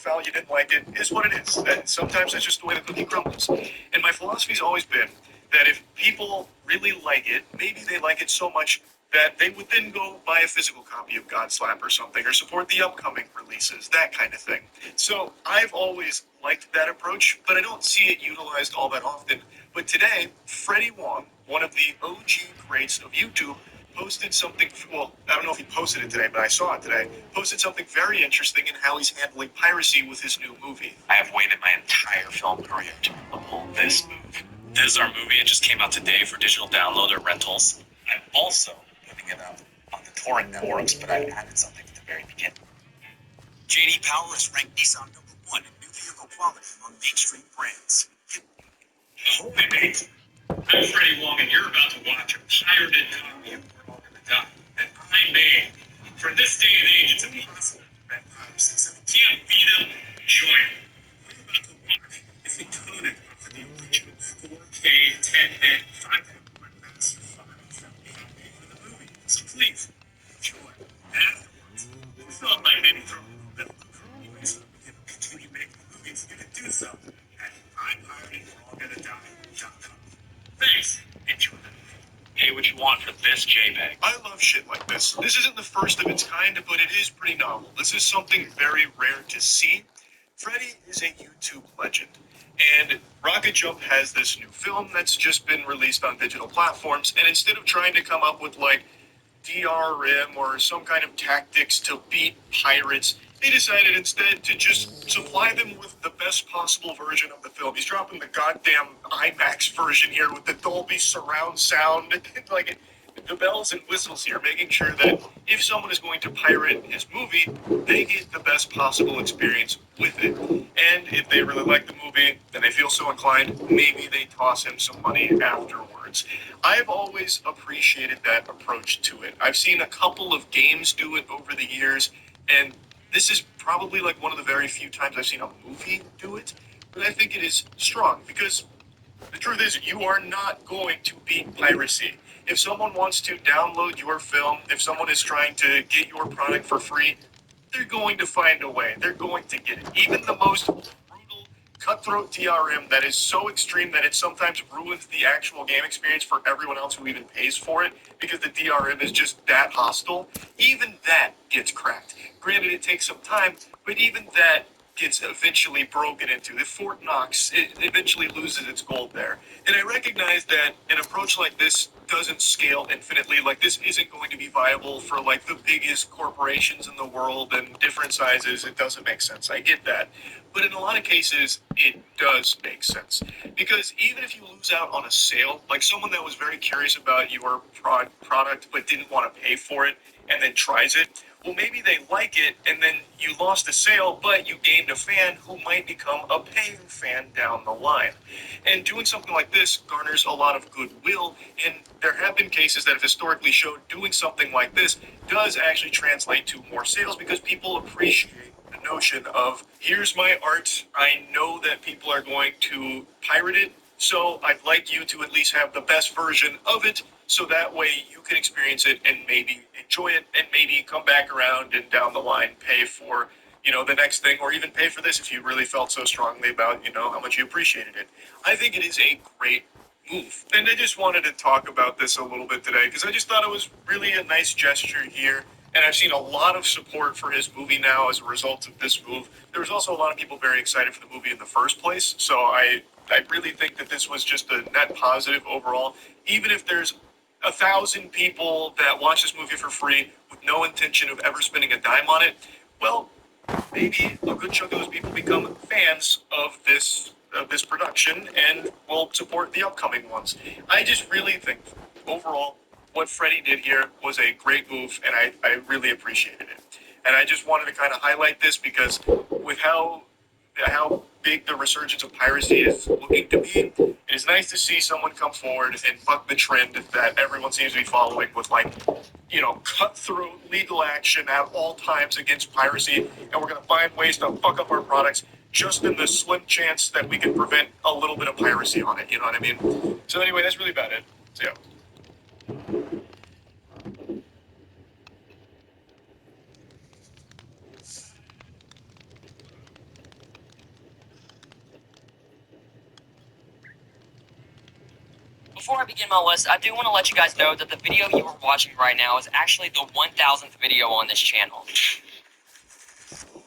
foul, you didn't like it, is what it is. And sometimes that's just the way the cookie crumbles. And my philosophy's always been that if people really like it, maybe they like it so much that they would then go buy a physical copy of Godslap or something, or support the upcoming releases, that kind of thing. So I've always liked that approach, but I don't see it utilized all that often. But today, Freddie Wong, one of the OG greats of YouTube, posted something, well, I don't know if he posted it today, but I saw it today, posted something very interesting in how he's handling piracy with his new movie. I have waited my entire film career to uphold this move. This is our movie. It just came out today for digital download or rentals. I'm also putting it up on the torrent networks, but I've added something at the very beginning. J.D. Power has ranked Nissan #1 in new vehicle quality among mainstream brands. Hold it, mate. I'm Freddie Wong, and you're about to watch a pirated copy of We're All Gonna Die that I made. For this day and age, it's impossible to prevent piracy, so if you can't beat them, join them. What you're about to watch is encoded off of the original 4K 10-bit 5.1 master file copy for the movie. So please, enjoy. Afterwards, we thought might maybe throw a little bit of loot for anyway, so we can continue making movies. You can do so at iPiratingWe'reAllGonnaDie.com. Thanks. Enjoy the movie. Hey, what you want for this JPEG? I love shit like this. This isn't the first of its kind, but it is pretty novel. This is something very rare to see. Freddie is a YouTube legend, and Rocket Jump has this new film that's just been released on digital platforms, and instead of trying to come up with like DRM or some kind of tactics to beat pirates, they decided instead to just supply them with the best possible version of the film. He's dropping the goddamn IMAX version here with the Dolby surround sound, like the bells and whistles here, making sure that if someone is going to pirate his movie, they get the best possible experience with it. And if they really like the movie and they feel so inclined, maybe they toss him some money afterwards. I've always appreciated that approach to it. I've seen a couple of games do it over the years, and this is probably like one of the very few times I've seen a movie do it, but I think it is strong because the truth is you are not going to beat piracy. If someone wants to download your film, if someone is trying to get your product for free, they're going to find a way. They're going to get it. Even the most brutal, cutthroat DRM that is so extreme that it sometimes ruins the actual game experience for everyone else who even pays for it because the DRM is just that hostile, even that gets cracked. Granted, it takes some time, but even that gets eventually broken into. If Fort Knox, it eventually loses its gold there. And I recognize that an approach like this doesn't scale infinitely. Like, this isn't going to be viable for like the biggest corporations in the world and different sizes. It doesn't make sense. I get that. But in a lot of cases, it does make sense. Because even if you lose out on a sale, like someone that was very curious about your product but didn't want to pay for it and then tries it, well, maybe they like it, and then you lost a sale, but you gained a fan who might become a paying fan down the line. And doing something like this garners a lot of goodwill, and there have been cases that have historically showed doing something like this does actually translate to more sales because people appreciate the notion of, here's my art, I know that people are going to pirate it, so I'd like you to at least have the best version of it, so that way you can experience it and maybe enjoy it and maybe come back around and down the line pay for, the next thing, or even pay for this if you really felt so strongly about, how much you appreciated it. I think it is a great move. And I just wanted to talk about this a little bit today because I just thought it was really a nice gesture here. And I've seen a lot of support for his movie now as a result of this move. There was also a lot of people very excited for the movie in the first place. So I really think that this was just a net positive overall. Even if there's 1,000 people that watch this movie for free with no intention of ever spending a dime on it, well, maybe a good chunk of those people become fans of this production and will support the upcoming ones. I just really think overall what Freddie did here was a great move, and I really appreciated it. And I just wanted to kind of highlight this because with how big the resurgence of piracy is looking to be, it is nice to see someone come forward and buck the trend that everyone seems to be following with cutthroat legal action at all times against piracy, and we're going to find ways to fuck up our products just in the slim chance that we can prevent a little bit of piracy on it, you know what I mean? So anyway, that's really about it. So yeah. Before I begin my list, I do want to let you guys know that the video you are watching right now is actually the 1000th video on this channel.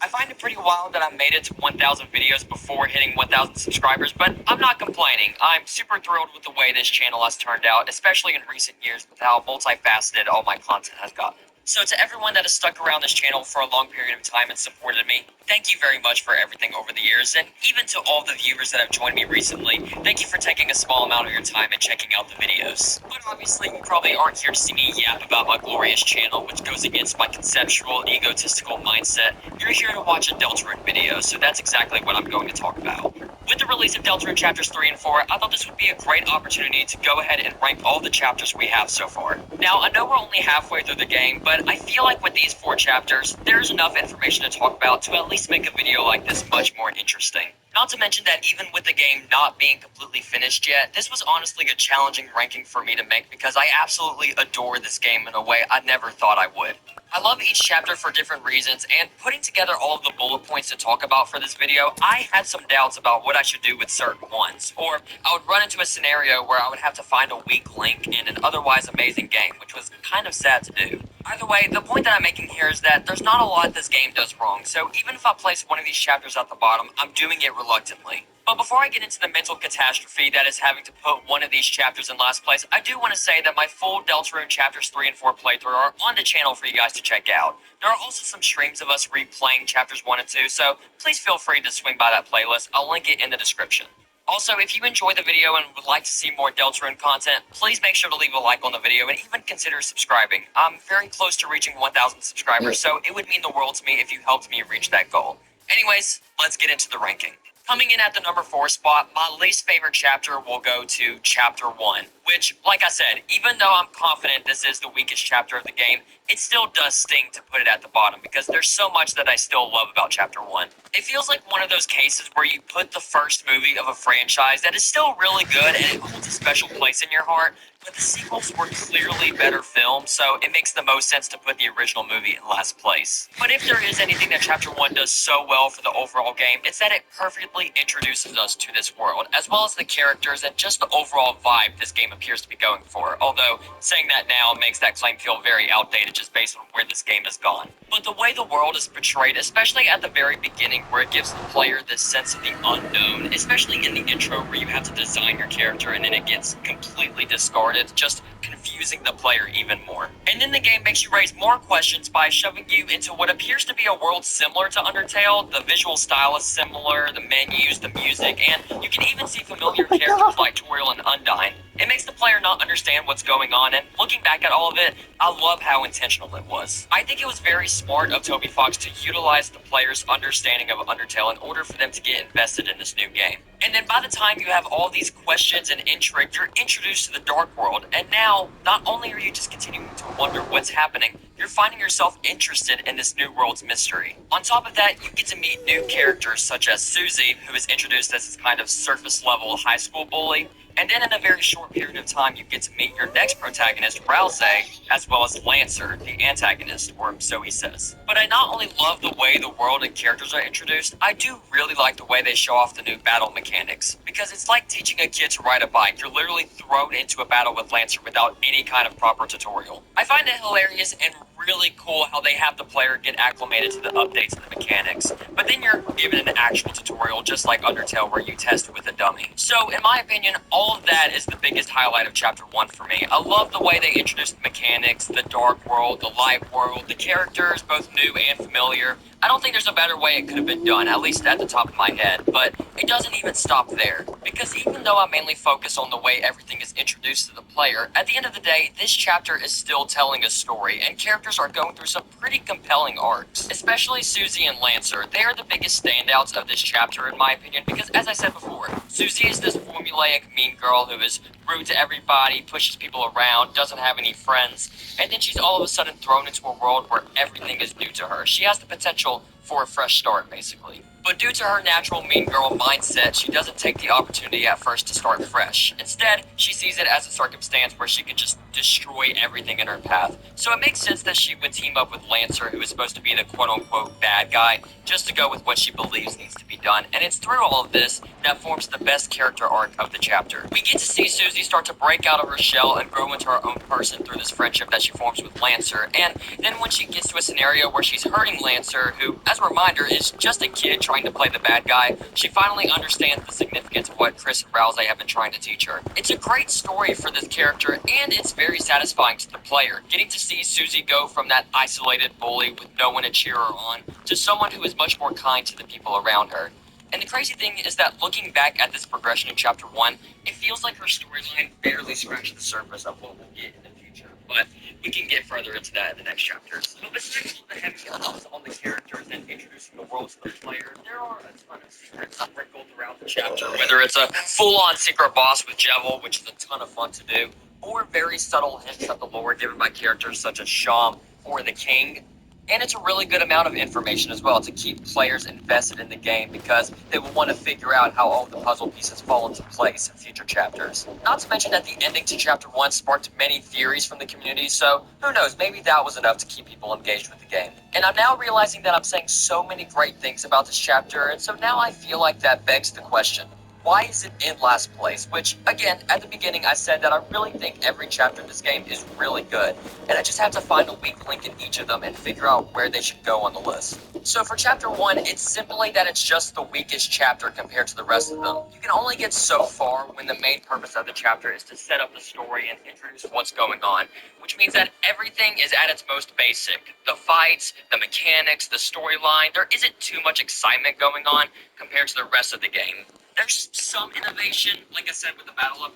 I find it pretty wild that I made it to 1000 videos before hitting 1000 subscribers, but I'm not complaining. I'm super thrilled with the way this channel has turned out, especially in recent years with how multifaceted all my content has gotten. So to everyone that has stuck around this channel for a long period of time and supported me, thank you very much for everything over the years, and even to all the viewers that have joined me recently, thank you for taking a small amount of your time and checking out the videos. But obviously, you probably aren't here to see me yap about my glorious channel, which goes against my conceptual, egotistical mindset. You're here to watch a Deltarune video, so that's exactly what I'm going to talk about. With the release of Deltarune Chapters 3 and 4, I thought this would be a great opportunity to go ahead and rank all the chapters we have so far. Now, I know we're only halfway through the game, but I feel like with these 4 chapters, there's enough information to talk about to at least make a video like this much more interesting. Not to mention that even with the game not being completely finished yet, this was honestly a challenging ranking for me to make because I absolutely adore this game in a way I never thought I would. I love each chapter for different reasons, and putting together all of the bullet points to talk about for this video, I had some doubts about what I should do with certain ones, or I would run into a scenario where I would have to find a weak link in an otherwise amazing game, which was kind of sad to do. Either way, the point that I'm making here is that there's not a lot this game does wrong, so even if I place one of these chapters at the bottom, I'm doing it reluctantly. But before I get into the mental catastrophe that is having to put one of these chapters in last place, I do want to say that my full Deltarune Chapters 3 and 4 playthrough are on the channel for you guys to check out. There are also some streams of us replaying Chapters 1 and 2, so please feel free to swing by that playlist. I'll link it in the description. Also, if you enjoyed the video and would like to see more Deltarune content, please make sure to leave a like on the video and even consider subscribing. I'm very close to reaching 1000 subscribers, so it would mean the world to me if you helped me reach that goal. Anyways, let's get into the ranking. Coming in at the number 4 spot, my least favorite chapter will go to Chapter 1, which, like I said, even though I'm confident this is the weakest chapter of the game, it still does sting to put it at the bottom because there's so much that I still love about Chapter 1. It feels like one of those cases where you put the first movie of a franchise that is still really good and it holds a special place in your heart, but the sequels were clearly better filmed, so it makes the most sense to put the original movie in last place. But if there is anything that Chapter 1 does so well for the overall game, it's that it perfectly introduces us to this world, as well as the characters and just the overall vibe this game appears to be going for, although saying that now makes that claim feel very outdated just based on where this game has gone. But the way the world is portrayed, especially at the very beginning where it gives the player this sense of the unknown, especially in the intro where you have to design your character and then it gets completely discarded, just confusing the player even more. And then the game makes you raise more questions by shoving you into what appears to be a world similar to Undertale. The visual style is similar, the menus, the music, and you can even see familiar characters like Toriel and Undyne. It makes the player not understand what's going on, and looking back at all of it, I love how intentional it was. I think it was very smart of Toby Fox to utilize the player's understanding of Undertale in order for them to get invested in this new game. And then by the time you have all these questions and intrigue, you're introduced to the Dark World, and now, not only are you just continuing to wonder what's happening, you're finding yourself interested in this new world's mystery. On top of that, you get to meet new characters such as Susie, who is introduced as this kind of surface-level high school bully, and then in a very short period of time, you get to meet your next protagonist, Rousey, as well as Lancer, the antagonist, or so he says. But I not only love the way the world and characters are introduced, I do really like the way they show off the new battle mechanics, because it's like teaching a kid to ride a bike. You're literally thrown into a battle with Lancer without any kind of proper tutorial. I find it hilarious and really cool how they have the player get acclimated to the updates and the mechanics, but then you're given an actual tutorial just like Undertale where you test with a dummy. So in my opinion, all of that is the biggest highlight of Chapter 1 for me. I love the way they introduced the mechanics, the dark world, the light world, the characters, both new and familiar. I don't think there's a better way it could have been done, at least at the top of my head, but it doesn't even stop there. Because even though I mainly focus on the way everything is introduced to the player, at the end of the day, this chapter is still telling a story, and characters are going through some pretty compelling arcs. Especially Susie and Lancer. They are the biggest standouts of this chapter in my opinion, because as I said before, Susie is this formulaic mean girl who is rude to everybody, pushes people around, doesn't have any friends, and then she's all of a sudden thrown into a world where everything is new to her. She has the potential for a fresh start, basically. But due to her natural mean girl mindset, she doesn't take the opportunity at first to start fresh. Instead, she sees it as a circumstance where she could just destroy everything in her path. So it makes sense that she would team up with Lancer, who is supposed to be the quote-unquote bad guy, just to go with what she believes needs to be done. And it's through all of this that forms the best character arc of the chapter. We get to see Susie start to break out of her shell and grow into her own person through this friendship that she forms with Lancer, and then when she gets to a scenario where she's hurting Lancer, who, as a reminder, is just a kid trying to play the bad guy, she finally understands the significance of what Chris and Rousey have been trying to teach her. It's a great story for this character, and it's very satisfying to the player, getting to see Susie go from that isolated bully with no one to cheer her on to someone who is much more kind to the people around her. And the crazy thing is that looking back at this progression in Chapter 1, it feels like her storyline barely scratched the surface of what we'll get in the future. But we can get further into that in the next chapters. But besides the heavy emphasis on the characters and introducing the world to the player, there are a ton of secrets sprinkled throughout the chapter. Whether it's a full-on secret boss with Jevil, which is a ton of fun to do, or very subtle hints at the lore given by characters such as Sham or the King. And it's a really good amount of information as well to keep players invested in the game because they will want to figure out how all the puzzle pieces fall into place in future chapters. Not to mention that the ending to Chapter 1 sparked many theories from the community, so who knows, maybe that was enough to keep people engaged with the game. And I'm now realizing that I'm saying so many great things about this chapter, and so now I feel like that begs the question. Why is it in last place? Which, again, at the beginning I said that I really think every chapter in this game is really good, and I just have to find a weak link in each of them and figure out where they should go on the list. So for Chapter 1, it's simply that it's just the weakest chapter compared to the rest of them. You can only get so far when the main purpose of the chapter is to set up the story and introduce what's going on, which means that everything is at its most basic. The fights, the mechanics, the storyline, there isn't too much excitement going on compared to the rest of the game. There's some innovation, like I said, with the Battle of...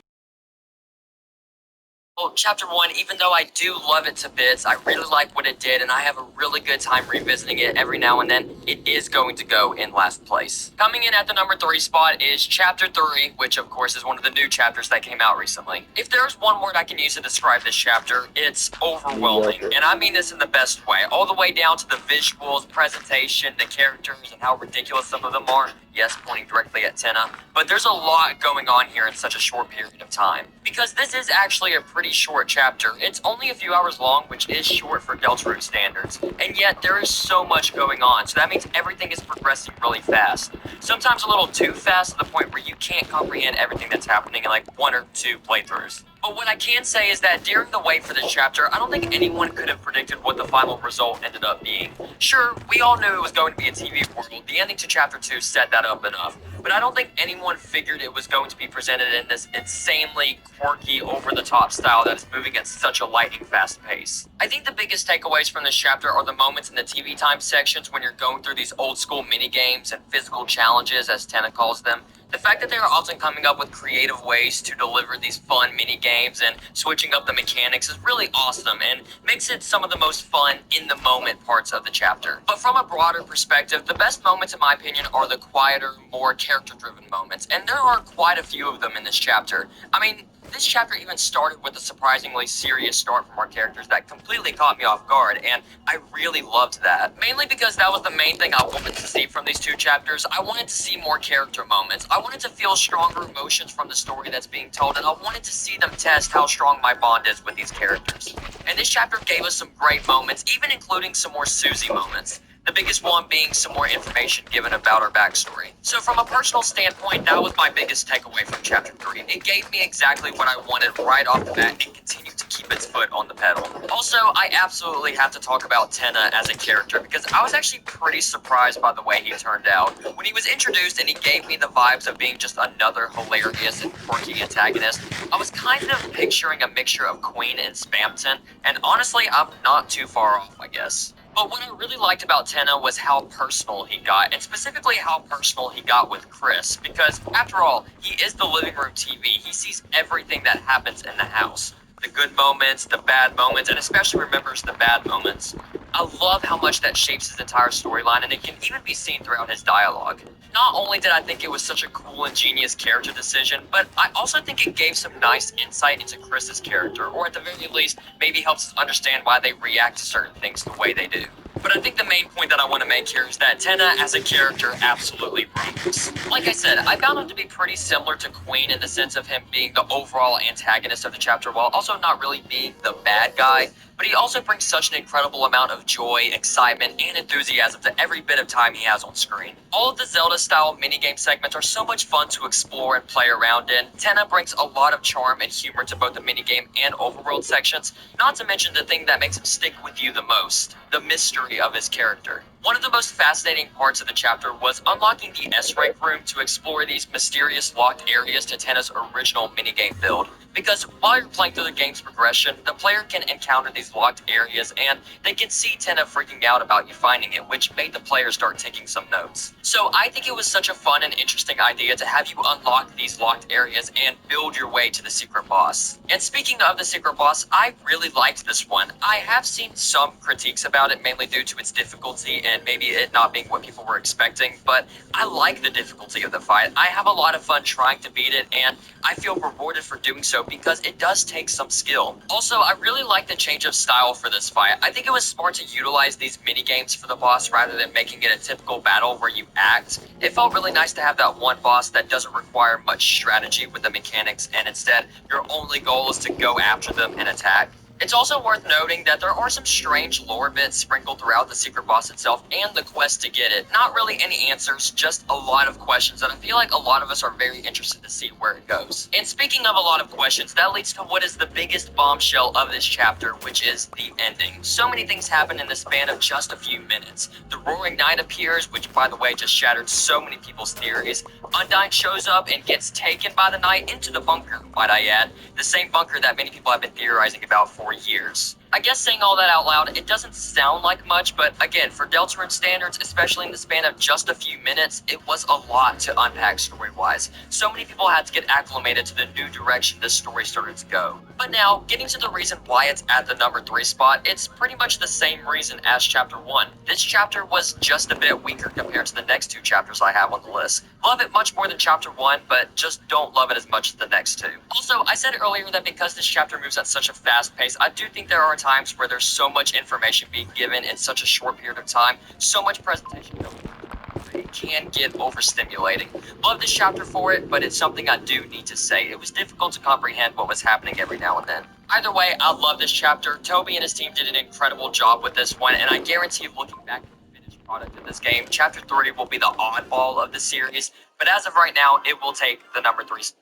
Well, Chapter 1, even though I do love it to bits, I really like what it did, and I have a really good time revisiting it every now and then, it is going to go in last place. Coming in at the number 3 spot is Chapter 3, which of course is one of the new chapters that came out recently. If there's one word I can use to describe this chapter, it's overwhelming, and I mean this in the best way, all the way down to the visuals, presentation, the characters, and how ridiculous some of them are. Yes, pointing directly at Tenna, but there's a lot going on here in such a short period of time. Because this is actually a pretty short chapter. It's only a few hours long, which is short for Deltarune standards. And yet, there is so much going on, so that means everything is progressing really fast. Sometimes a little too fast to the point where you can't comprehend everything that's happening in like 1 or 2 playthroughs. But what I can say is that during the wait for this chapter, I don't think anyone could have predicted what the final result ended up being. Sure, we all knew it was going to be a TV world. The ending to Chapter 2 set that up enough. But I don't think anyone figured it was going to be presented in this insanely quirky, over-the-top style that is moving at such a lightning-fast pace. I think the biggest takeaways from this chapter are the moments in the TV time sections when you're going through these old-school mini-games and physical challenges, as Tenna calls them. The fact that they are often coming up with creative ways to deliver these fun mini-games and switching up the mechanics is really awesome and makes it some of the most fun in-the-moment parts of the chapter. But from a broader perspective, the best moments in my opinion are the quieter, more character-driven moments, and there are quite a few of them in this chapter. I mean, this chapter even started with a surprisingly serious start from our characters that completely caught me off guard, and I really loved that. Mainly because that was the main thing I wanted to see from these 2 chapters. I wanted to see more character moments. I wanted to feel stronger emotions from the story that's being told, and I wanted to see them test how strong my bond is with these characters. And this chapter gave us some great moments, even including some more Susie moments. The biggest one being some more information given about her backstory. So from a personal standpoint, that was my biggest takeaway from Chapter 3. It gave me exactly what I wanted right off the bat and continued to keep its foot on the pedal. Also, I absolutely have to talk about Tenna as a character because I was actually pretty surprised by the way he turned out. When he was introduced and he gave me the vibes of being just another hilarious and quirky antagonist, I was kind of picturing a mixture of Queen and Spamton, and honestly, I'm not too far off, I guess. But what I really liked about Tenna was how personal he got, and specifically how personal he got with Chris, because after all, he is the living room TV. He sees everything that happens in the house. The good moments, the bad moments, and especially remembers the bad moments. I love how much that shapes his entire storyline, and it can even be seen throughout his dialogue. Not only did I think it was such a cool and genius character decision, but I also think it gave some nice insight into Chris's character, or at the very least, maybe helps us understand why they react to certain things the way they do. But I think the main point that I want to make here is that Tenna as a character absolutely rocks. Like I said, I found him to be pretty similar to Queen in the sense of him being the overall antagonist of the chapter while also not really being the bad guy. but he also brings such an incredible amount of joy, excitement, and enthusiasm to every bit of time he has on screen. All of the Zelda-style minigame segments are so much fun to explore and play around in. Tenna brings a lot of charm and humor to both the minigame and overworld sections, not to mention the thing that makes him stick with you the most, the mystery of his character. One of the most fascinating parts of the chapter was unlocking the S-Rank room to explore these mysterious locked areas to Tenna's original minigame build. Because while you're playing through the game's progression, the player can encounter these locked areas and they can see Tenna freaking out about you finding it, which made the player start taking some notes. So I think it was such a fun and interesting idea to have you unlock these locked areas and build your way to the secret boss. And speaking of the secret boss, I really liked this one. I have seen some critiques about it, mainly due to its difficulty and maybe it not being what people were expecting, but I like the difficulty of the fight. I have a lot of fun trying to beat it, and I feel rewarded for doing so because it does take some skill. Also, I really like the change of style for this fight. I think it was smart to utilize these mini games for the boss rather than making it a typical battle where you act. It felt really nice to have that one boss that doesn't require much strategy with the mechanics, and instead, your only goal is to go after them and attack. It's also worth noting that there are some strange lore bits sprinkled throughout the secret boss itself and the quest to get it. Not really any answers, just a lot of questions that I feel like a lot of us are very interested to see where it goes. And speaking of a lot of questions, that leads to what is the biggest bombshell of this chapter, which is the ending. So many things happen in the span of just a few minutes. The Roaring Knight appears, which by the way just shattered so many people's theories. Undyne shows up and gets taken by the Knight into the bunker, might I add. The same bunker that many people have been theorizing about for years. I guess saying all that out loud, it doesn't sound like much, but again, for Deltarune standards, especially in the span of just a few minutes, it was a lot to unpack story-wise. So many people had to get acclimated to the new direction this story started to go. But now, getting to the reason why it's at the number 3 spot, it's pretty much the same reason as Chapter 1. This chapter was just a bit weaker compared to the next 2 chapters I have on the list. Love it much more than Chapter 1, but just don't love it as much as the next 2. Also, I said earlier that because this chapter moves at such a fast pace, I do think there are times where there's so much information being given in such a short period of time, so much presentation going on, it can get overstimulating. Love this chapter for it, but it's something I do need to say. It was difficult to comprehend what was happening every now and then. Either way, I love this chapter. Toby and his team did an incredible job with this one, and I guarantee looking back at the finished product of this game, Chapter 3 will be the oddball of the series, but as of right now, it will take the number 3 spot.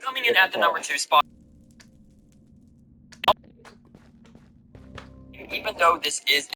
Coming in at the number 2 spot, even though this is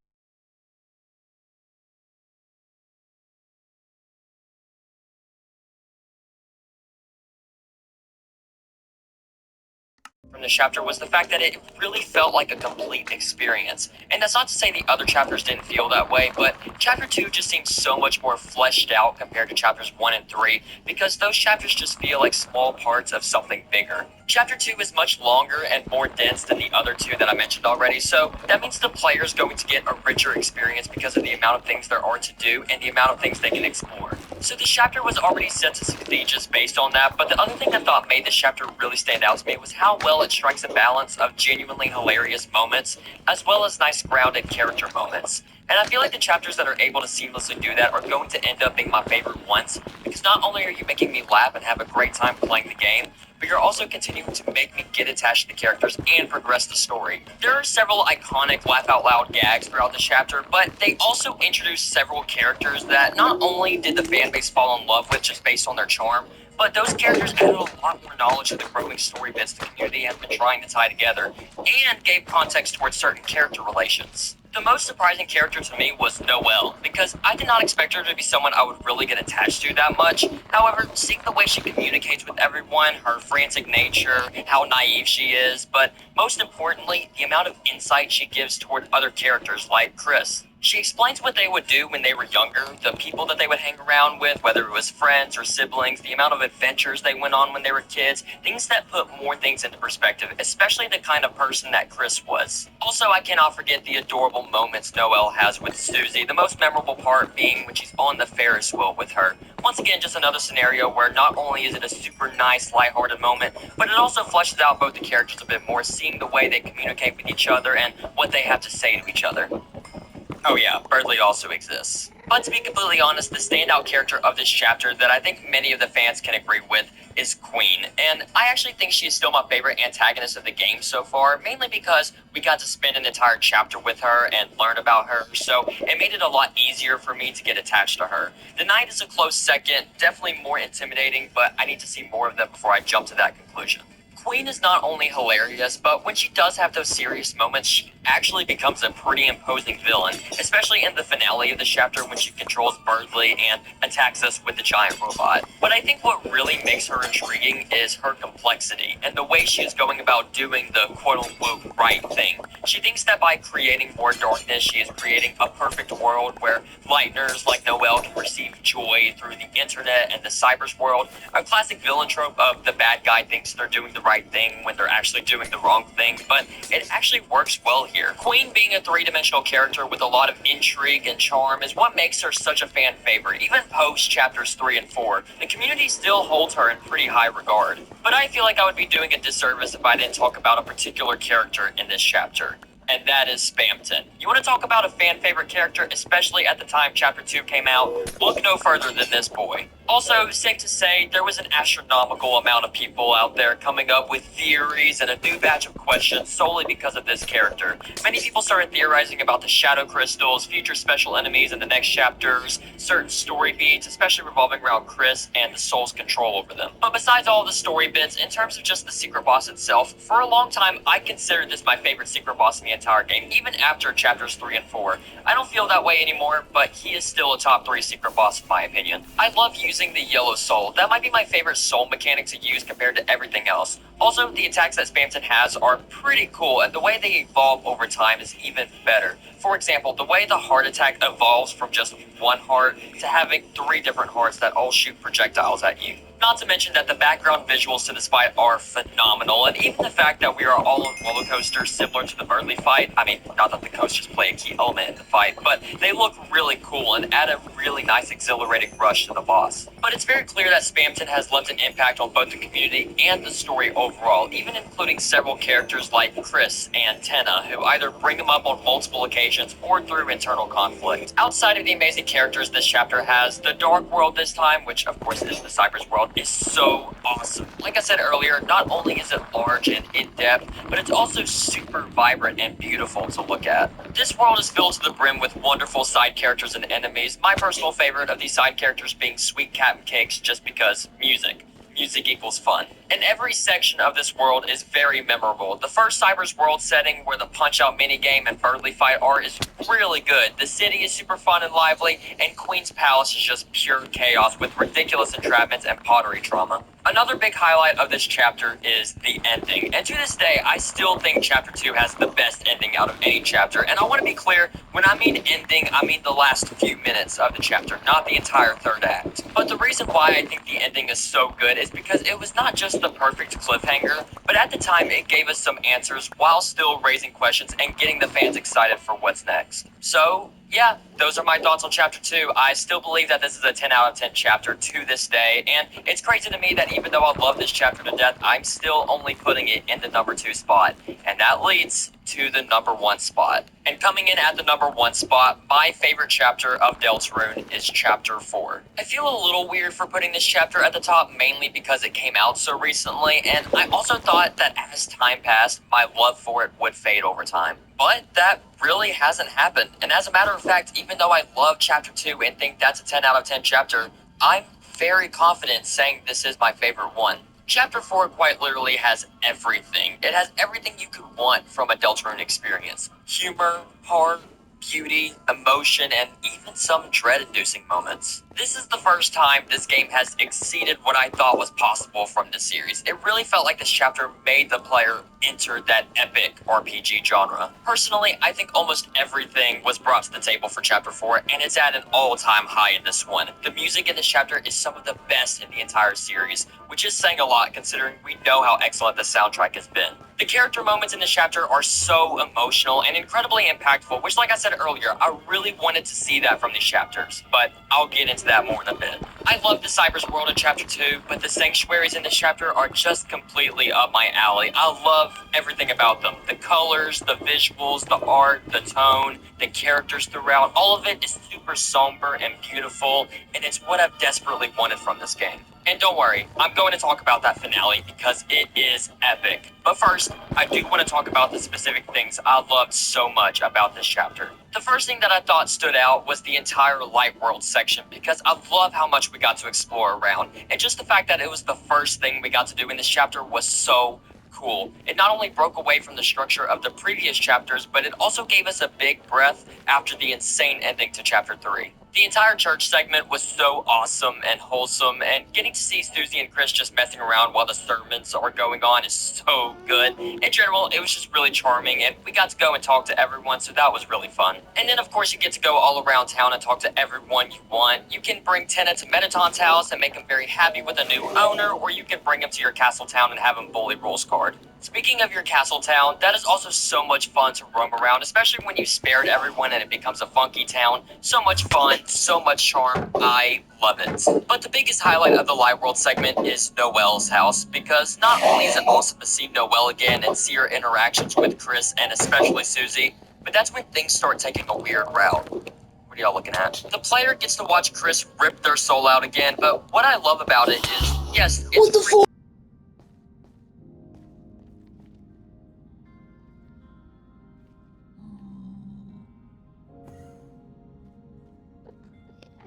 from this chapter was the fact that it really felt like a complete experience. And that's not to say the other chapters didn't feel that way, but Chapter 2 just seems so much more fleshed out compared to Chapters 1 and 3, because those chapters just feel like small parts of something bigger. Chapter 2 is much longer and more dense than the other 2 that I mentioned already, so that means the player's going to get a richer experience because of the amount of things there are to do and the amount of things they can explore. So this chapter was already set to succeed just based on that, but the other thing I thought made this chapter really stand out to me was how well it strikes a balance of genuinely hilarious moments, as well as nice grounded character moments. And I feel like the chapters that are able to seamlessly do that are going to end up being my favorite ones, because not only are you making me laugh and have a great time playing the game, but you're also continuing to make me get attached to the characters and progress the story. There are several iconic laugh-out-loud gags throughout the chapter, but they also introduced several characters that not only did the fanbase fall in love with just based on their charm, but those characters added a lot more knowledge to the growing story bits the community has been trying to tie together, and gave context towards certain character relations. The most surprising character to me was Noelle, because I did not expect her to be someone I would really get attached to that much. However, seeing the way she communicates with everyone, her frantic nature, how naive she is, but Most importantly, the amount of insight she gives toward other characters like Chris. She explains what they would do when they were younger, the people that they would hang around with, whether it was friends or siblings, the amount of adventures they went on when they were kids, things that put more things into perspective, especially the kind of person that Chris was. Also, I cannot forget the adorable moments Noelle has with Susie, the most memorable part being when she's on the Ferris wheel with her. Once again, just another scenario where not only is it a super nice, lighthearted moment, but it also fleshes out both the characters a bit more, seeing the way they communicate with each other and what they have to say to each other. Oh yeah, Berdly also exists. But to be completely honest, the standout character of this chapter that I think many of the fans can agree with is Queen. And I actually think she is still my favorite antagonist of the game so far, mainly because we got to spend an entire chapter with her and learn about her, so it made it a lot easier for me to get attached to her. The Knight is a close second, definitely more intimidating, but I need to see more of them before I jump to that conclusion. Queen is not only hilarious, but when she does have those serious moments, she actually becomes a pretty imposing villain, especially in the finale of the chapter when she controls Berdly and attacks us with the giant robot. But I think what really makes her intriguing is her complexity and the way she is going about doing the quote-unquote right thing. She thinks that by creating more darkness, she is creating a perfect world where Lightners like Noelle can receive joy through the internet and the cyber's world, a classic villain trope of the bad guy thinks they're doing the right thing when they're actually doing the wrong thing, but it actually works well here. Queen being a three-dimensional character with a lot of intrigue and charm is what makes her such a fan favorite. Even post chapters 3 and 4, the community still holds her in pretty high regard. But I feel like I would be doing a disservice if I didn't talk about a particular character in this chapter. And that is Spamton. You want to talk about a fan favorite character, especially at the time Chapter 2 came out? Look no further than this boy. Also, safe to say, there was an astronomical amount of people out there coming up with theories and a new batch of questions solely because of this character. Many people started theorizing about the Shadow Crystals, future special enemies in the next chapters, certain story beats, especially revolving around Chris and the Soul's control over them. But besides all the story bits, in terms of just the secret boss itself, for a long time I considered this my favorite secret boss in the entire game, even after chapters 3 and 4. I don't feel that way anymore, but he is still a top 3 secret boss in my opinion. I love using the Yellow Soul. That might be my favorite soul mechanic to use compared to everything else. Also, the attacks that Spamton has are pretty cool, and the way they evolve over time is even better. For example, the way the heart attack evolves from just one heart to having 3 different hearts that all shoot projectiles at you. Not to mention that the background visuals to this fight are phenomenal, and even the fact that we are all on roller coasters similar to the Berdly fight, I mean, not that the coasters play a key element in the fight, but they look really cool and add a really nice exhilarating rush to the boss. But it's very clear that Spamton has left an impact on both the community and the story overall, even including several characters like Chris and Tenna, who either bring him up on multiple occasions or through internal conflict. Outside of the amazing characters this chapter has, the Dark World this time, which of course is the Cyber's world, is so awesome. Like I said earlier, not only is it large and in-depth, but it's also super vibrant and beautiful to look at. This world is filled to the brim with wonderful side characters and enemies, my personal favorite of these side characters being Sweet Captain Cakes, just because music. Music equals fun. And every section of this world is very memorable. The first Cyber's world setting where the Punch-Out minigame and Berdly fight are is really good. The city is super fun and lively, and Queen's Palace is just pure chaos with ridiculous entrapments and pottery trauma. Another big highlight of this chapter is the ending. And to this day, I still think Chapter 2 has the best ending out of any chapter. And I want to be clear, when I mean ending, I mean the last few minutes of the chapter, not the entire third act. But the reason why I think the ending is so good is because it was not just the perfect cliffhanger, but at the time it gave us some answers while still raising questions and getting the fans excited for what's next. So, yeah, those are my thoughts on Chapter 2. I still believe that this is a 10 out of 10 chapter to this day, and it's crazy to me that even though I love this chapter to death, I'm still only putting it in the number 2 spot, and that leads to the number 1 spot. And coming in at the number 1 spot, my favorite chapter of Deltarune is Chapter 4. I feel a little weird for putting this chapter at the top, mainly because it came out so recently, and I also thought that as time passed, my love for it would fade over time. But that really hasn't happened, and as a matter of fact, even though I love Chapter 2 and think that's a 10 out of 10 chapter, I'm very confident saying this is my favorite one. Chapter 4 quite literally has everything. It has everything you could want from a Deltarune experience. Humor, heart, beauty, emotion, and even some dread-inducing moments. This is the first time this game has exceeded what I thought was possible from the series. It really felt like this chapter made the player enter that epic RPG genre. Personally, I think almost everything was brought to the table for Chapter 4, and it's at an all-time high in this one. The music in this chapter is some of the best in the entire series, which is saying a lot considering we know how excellent the soundtrack has been. The character moments in this chapter are so emotional and incredibly impactful, which, like I said earlier, I really wanted to see that from these chapters, but I'll get into that more in a bit. I love the Cyber's world in Chapter 2, but the sanctuaries in this chapter are just completely up my alley. I love everything about them. The colors, the visuals, the art, the tone, the characters throughout, all of it is super somber and beautiful, and it's what I've desperately wanted from this game. And don't worry, I'm going to talk about that finale because it is epic. But first, I do want to talk about the specific things I loved so much about this chapter. The first thing that I thought stood out was the entire Light World section because I love how much we got to explore around. And just the fact that it was the first thing we got to do in this chapter was so cool. It not only broke away from the structure of the previous chapters, but it also gave us a big breath after the insane ending to Chapter 3. The entire church segment was so awesome and wholesome, and getting to see Susie and Chris just messing around while the sermons are going on is so good. In general, it was just really charming, and we got to go and talk to everyone, so that was really fun. And then, of course, you get to go all around town and talk to everyone you want. You can bring Tenna to Mettaton's house and make him very happy with a new owner, or you can bring him to your castle town and have him bully Rules card. Speaking of your castle town, that is also so much fun to roam around, especially when you spared everyone and it becomes a funky town. So much fun, so much charm. I love it. But the biggest highlight of the Light World segment is Noelle's house, because not only is it awesome to see Noelle again and see her interactions with Chris and especially Susie, but that's when things start taking a weird route. What are y'all looking at? The player gets to watch Chris rip their soul out again, but what I love about it is, yes, it's What the fuck?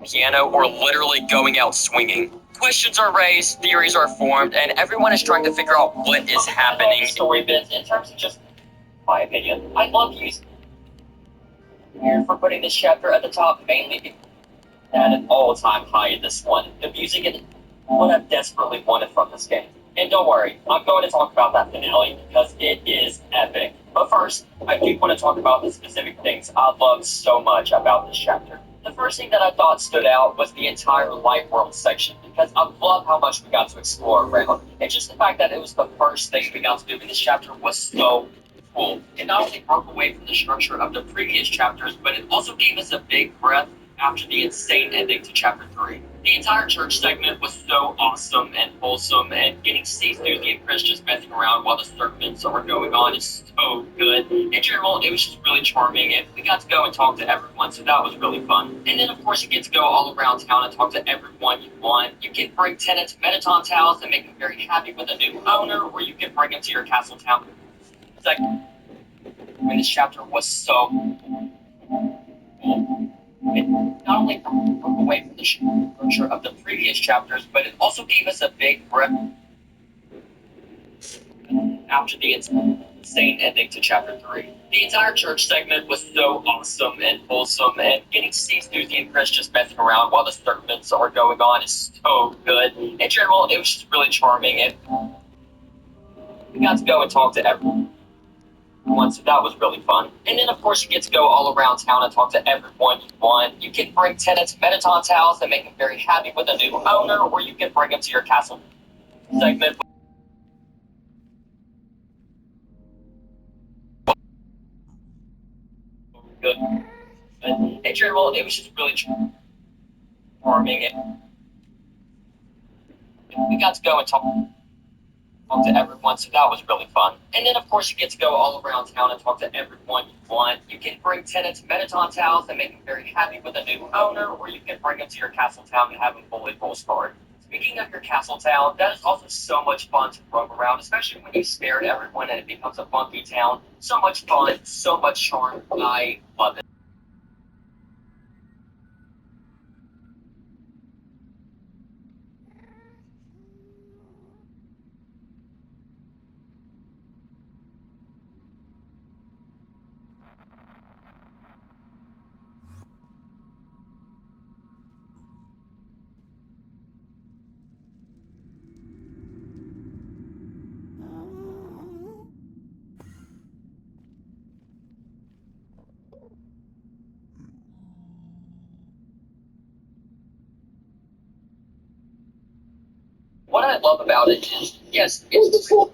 piano or literally going out swinging. Questions are raised, theories are formed, and everyone is trying to figure out what is happening. Story bits, in terms of just my opinion, I love using here for putting this chapter at the top, mainly at an all-time high in this one. The music and what I've desperately wanted from this game. And don't worry, I'm going to talk about that finale because it is epic. But first, I do want to talk about the specific things I loved so much about this chapter. The first thing that I thought stood out was the entire Light World section because I love how much we got to explore around. And just the fact that it was the first thing we got to do in this chapter was so cool. It not only broke away from the structure of the previous chapters, but it also gave us a big breath after the insane ending to Chapter 3. The entire church segment was so awesome and wholesome, and getting to see Susie and Chris just messing around while the sermons are going on is so good. In general, it was just really charming, and we got to go and talk to everyone, so that was really fun. And then, of course, you get to go all around town and talk to everyone you want. You can bring Tenna to Mettaton's house and make him very happy with a new owner, or you can bring him to your castle town. Second, when this chapter was so cool. It not only broke away from the structure of the previous chapters, but it also gave us a big breath after the insane ending to Chapter 3. The entire church segment was so awesome and wholesome, and getting to see Susie and Chris just messing around while the sermons are going on is so good. In general, it was just really charming, and we got to go and talk to everyone. So that was really fun. And then, of course, you get to go all around town and talk to everyone you want. You can bring Tenna to Mettaton's house and make him very happy with a new owner, or you can bring him to your castle segment. Good. And in general, it was just really charming. And we got to go and talk to everyone, so that was really fun. And then, of course, you get to go all around town and talk to everyone you want. You can bring Tenna to Mettaton's house and make him very happy with a new owner, or you can bring him to your castle town and have him bully Rules card. Speaking of your castle town, that is also so much fun to roam around, especially when you spared everyone and it becomes a funky town. So much fun, so much charm. I love it. love about it is, yes, it's the